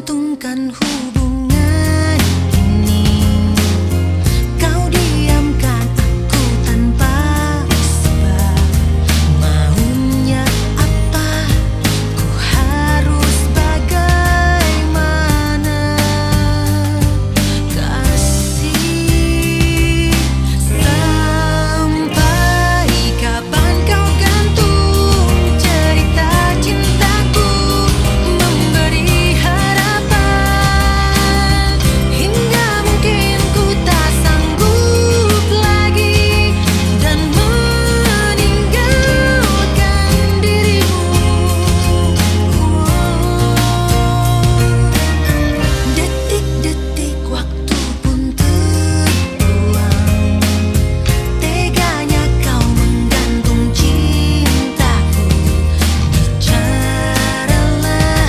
menggantungkan hubungan ini. Kau diamkan aku tanpa sebab. Maunya apa? Ku harus bagaimana? Kasih, sampai kapan kau gantung cerita cintaku, memberi harapan hingga mungkin ku tak sanggup lagi dan meninggalkan dirimu. Detik-detik waktu pun terbuang, teganya kau menggantung cintaku. Bicaralah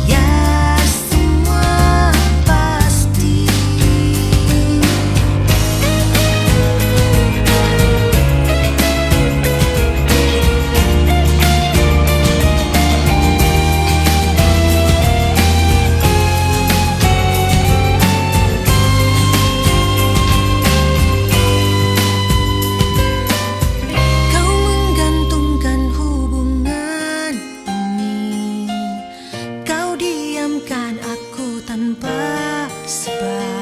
biar semua pasti. Kau menggantungkan hubungan ini. Kau diamkan aku tanpa sebab.